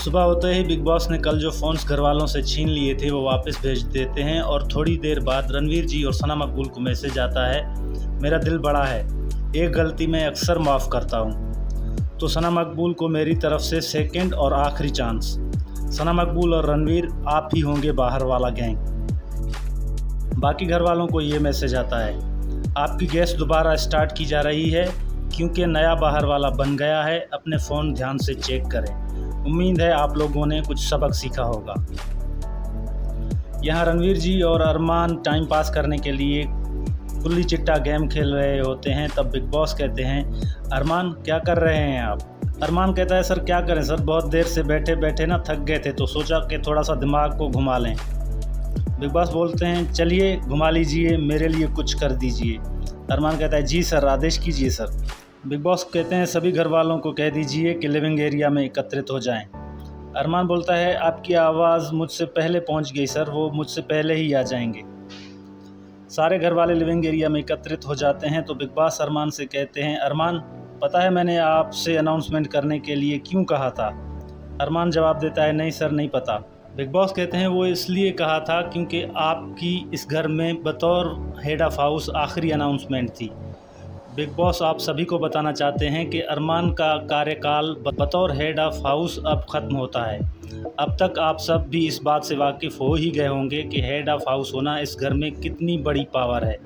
सुबह होते ही big boss ने कल जो फ़ोन्स घर वालों से छीन लिए थे वो वापस भेज देते हैं और थोड़ी देर बाद रणवीर जी और सना मकबूल को मैसेज आता है, मेरा दिल बड़ा है, एक गलती मैं अक्सर माफ़ करता हूँ। तो सना मकबूल को मेरी तरफ से सेकंड और आखिरी चांस। सना मकबूल और रणवीर आप ही होंगे बाहर वाला गैंग। बाकी घर वालों को ये मैसेज आता है, आपकी गैस दोबारा स्टार्ट की जा रही है क्योंकि नया बाहर वाला बन गया है, अपने फ़ोन ध्यान से चेक करें। उम्मीद है आप लोगों ने कुछ सबक सीखा होगा। यहाँ रणवीर जी और अरमान टाइम पास करने के लिए गुल्ली चिट्टा गेम खेल रहे होते हैं। तब बिग बॉस कहते हैं, अरमान क्या कर रहे हैं आप? अरमान कहता है, सर क्या करें सर, बहुत देर से बैठे बैठे ना थक गए थे तो सोचा कि थोड़ा सा दिमाग को घुमा लें। बिग बॉस बोलते हैं, चलिए घुमा लीजिए, मेरे लिए कुछ कर दीजिए। अरमान कहता है, जी सर, आदेश कीजिए सर। बिग बॉस कहते हैं, सभी घर वालों को कह दीजिए कि लिविंग एरिया में एकत्रित हो जाएं। अरमान बोलता है, आपकी आवाज़ मुझसे पहले पहुंच गई सर, वो मुझसे पहले ही आ जाएंगे। सारे घर वाले लिविंग एरिया में एकत्रित हो जाते हैं तो बिग बॉस अरमान से कहते हैं, अरमान पता है मैंने आपसे अनाउंसमेंट करने के लिए क्यों कहा था? अरमान जवाब देता है, नहीं सर, नहीं पता। बिग बॉस कहते हैं, वो इसलिए कहा था क्योंकि आपकी इस घर में बतौर हेड ऑफ हाउस आखिरी अनाउंसमेंट थी। बिग बॉस आप सभी को बताना चाहते हैं कि अरमान का कार्यकाल बतौर हेड ऑफ हाउस अब ख़त्म होता है। अब तक आप सब भी इस बात से वाकिफ़ हो ही गए होंगे कि हेड ऑफ हाउस होना इस घर में कितनी बड़ी पावर है।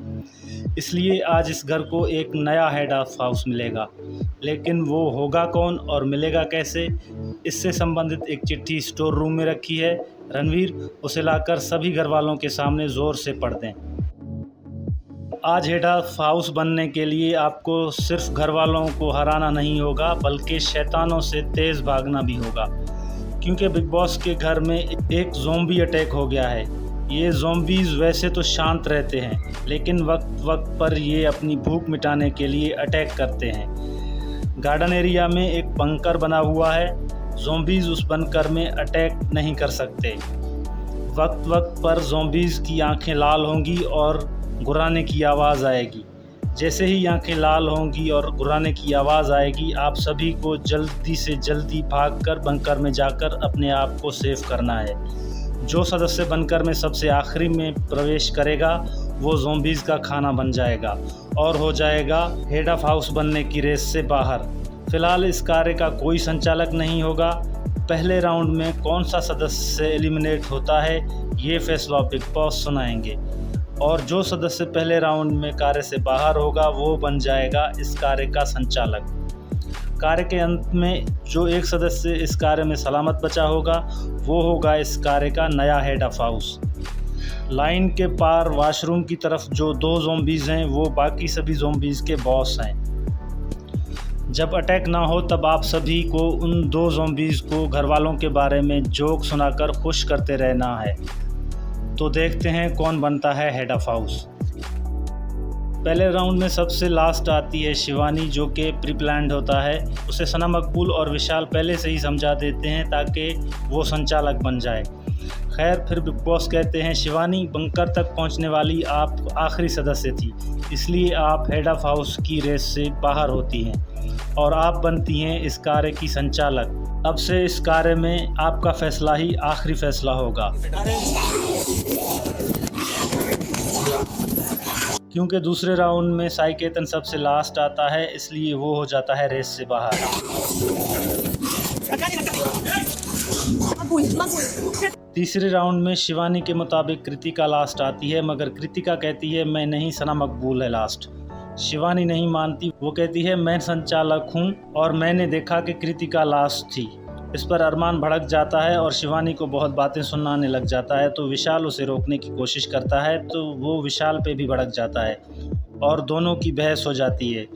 इसलिए आज इस घर को एक नया हेड ऑफ हाउस मिलेगा, लेकिन वो होगा कौन और मिलेगा कैसे, इससे संबंधित एक चिट्ठी स्टोर रूम में रखी है। रणवीर उसे लाकर सभी घर वालों के सामने ज़ोर से पढ़ दें। आज हेड ऑफ हाउस बनने के लिए आपको सिर्फ घर वालों को हराना नहीं होगा बल्कि शैतानों से तेज़ भागना भी होगा, क्योंकि बिग बॉस के घर में एक ज़ॉम्बी अटैक हो गया है। ये ज़ॉम्बीज़ वैसे तो शांत रहते हैं, लेकिन वक्त वक्त पर ये अपनी भूख मिटाने के लिए अटैक करते हैं। गार्डन एरिया में एक बंकर बना हुआ है, ज़ॉम्बीज़ उस बंकर में अटैक नहीं कर सकते। वक्त वक्त पर ज़ॉम्बीज़ की आंखें लाल होंगी और गुर्राने की आवाज़ आएगी। जैसे ही आंखें लाल होंगी और गुर्राने की आवाज़ आएगी, आप सभी को जल्दी से जल्दी भागकर बंकर में जाकर अपने आप को सेव करना है। जो सदस्य बंकर में सबसे आखिरी में प्रवेश करेगा वो ज़ॉम्बीज़ का खाना बन जाएगा और हो जाएगा हेड ऑफ हाउस बनने की रेस से बाहर। फ़िलहाल इस कार्य का कोई संचालक नहीं होगा। पहले राउंड में कौन सा सदस्य एलिमिनेट होता है ये फैसला बिग बॉस सुनाएंगे, और जो सदस्य पहले राउंड में कार्य से बाहर होगा वो बन जाएगा इस कार्य का संचालक। कार्य के अंत में जो एक सदस्य इस कार्य में सलामत बचा होगा वो होगा इस कार्य का नया हेड ऑफ हाउस। लाइन के पार वॉशरूम की तरफ जो 2 ज़ॉम्बीज़ हैं वो बाकी सभी ज़ॉम्बीज़ के बॉस हैं। जब अटैक ना हो तब आप सभी को उन 2 ज़ॉम्बीज़ को घर वालों के बारे में जोक सुनाकर खुश करते रहना है। तो देखते हैं कौन बनता है हेड ऑफ हाउस। पहले राउंड में सबसे लास्ट आती है शिवानी, जो कि प्री प्लान्ड होता है। उसे सना मकबूल और विशाल पहले से ही समझा देते हैं ताकि वो संचालक बन जाए। खैर, फिर बिग बॉस कहते हैं, शिवानी बंकर तक पहुंचने वाली आप आखिरी सदस्य थी, इसलिए आप हेड ऑफ हाउस की रेस से बाहर होती हैं और आप बनती हैं इस कार्य की संचालक। अब से इस कार्य में आपका फैसला ही आखिरी फैसला होगा, क्योंकि दूसरे राउंड में साई केतन सबसे लास्ट आता है, इसलिए वो हो जाता है रेस से बाहर। तीसरे राउंड में शिवानी के मुताबिक कृतिका लास्ट आती है, मगर कृतिका कहती है मैं नहीं, सना मकबूल है लास्ट। शिवानी नहीं मानती, वो कहती है मैं संचालक हूँ और मैंने देखा कि कृतिका लास्ट थी। इस पर अरमान भड़क जाता है और शिवानी को बहुत बातें सुनाने लग जाता है, तो विशाल उसे रोकने की कोशिश करता है तो वो विशाल पे भी भड़क जाता है और दोनों की बहस हो जाती है।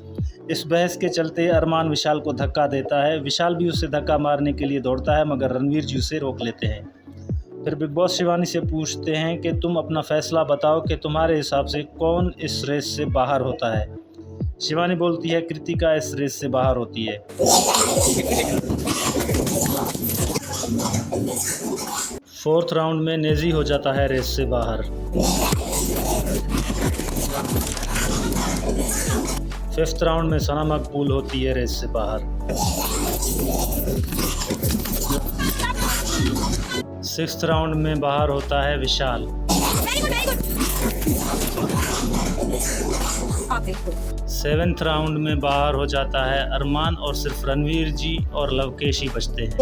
इस बहस के चलते अरमान विशाल को धक्का देता है। विशाल भी उसे धक्का मारने के लिए दौड़ता है, मगर रणवीर जी उसे रोक लेते हैं। फिर बिग बॉस शिवानी से पूछते हैं कि तुम अपना फैसला बताओ कि तुम्हारे हिसाब से कौन इस रेस से बाहर होता है। शिवानी बोलती है कृतिका इस रेस से बाहर होती है। फोर्थ राउंड में नेजी हो जाता है रेस से बाहर। फिफ्थ राउंड में सना मकबूल होती है रेस से बाहर। 6th राउंड में बाहर होता है विशाल। 7th राउंड में बाहर हो जाता है अरमान और सिर्फ रणवीर जी और लवकेश ही बचते हैं।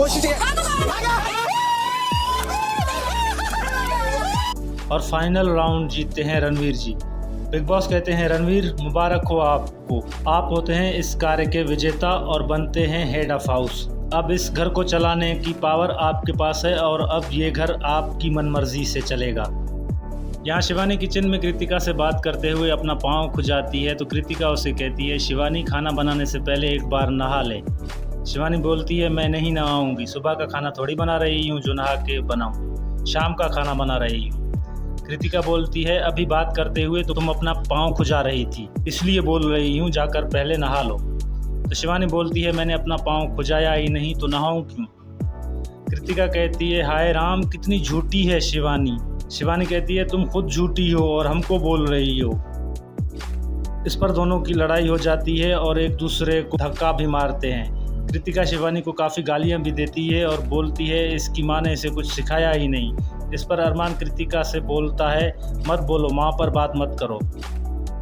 और फाइनल राउंड जीतते हैं रणवीर जी। बिग बॉस कहते हैं रणवीर मुबारक हो आपको, आप होते हैं इस कार्य के विजेता और बनते हैं हेड ऑफ हाउस। अब इस घर को चलाने की पावर आपके पास है और अब ये घर आपकी मनमर्जी से चलेगा। यहाँ शिवानी किचन में कृतिका से बात करते हुए अपना पाँव खुजाती है तो कृतिका उसे कहती है शिवानी खाना बनाने से पहले एक बार नहा ले। शिवानी बोलती है मैं नहीं नहाऊंगी, सुबह का खाना थोड़ी बना रही हूँ जो नहा के बनाऊँ, शाम का खाना बना रही हूँ। कृतिका बोलती है अभी बात करते हुए तो तुम अपना पाँव खुजा रही थी, इसलिए बोल रही हूँ जाकर पहले नहा लो। तो शिवानी बोलती है मैंने अपना पाँव खुजाया ही नहीं तो नहाऊं क्यों। कृतिका कहती है हाय राम कितनी झूठी है शिवानी। शिवानी कहती है तुम खुद झूठी हो और हमको बोल रही हो। इस पर दोनों की लड़ाई हो जाती है और एक दूसरे को धक्का भी मारते हैं। कृतिका शिवानी को काफ़ी गालियां भी देती है और बोलती है इसकी माँ ने इसे कुछ सिखाया ही नहीं। इस पर अरमान कृतिका से बोलता है मत बोलो, माँ पर बात मत करो।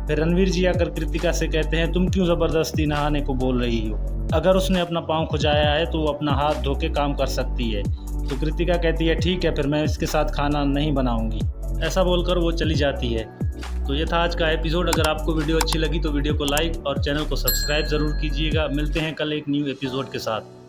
फिर रणवीर जी आकर कृतिका से कहते हैं तुम क्यों ज़बरदस्ती नहाने को बोल रही हो, अगर उसने अपना पाँव खुजाया है तो वो अपना हाथ धो के काम कर सकती है। तो कृतिका कहती है ठीक है फिर मैं इसके साथ खाना नहीं बनाऊंगी। ऐसा बोलकर वो चली जाती है। तो ये था आज का एपिसोड। अगर आपको वीडियो अच्छी लगी तो वीडियो को लाइक और चैनल को सब्सक्राइब ज़रूर कीजिएगा। मिलते हैं कल एक न्यू एपिसोड के साथ।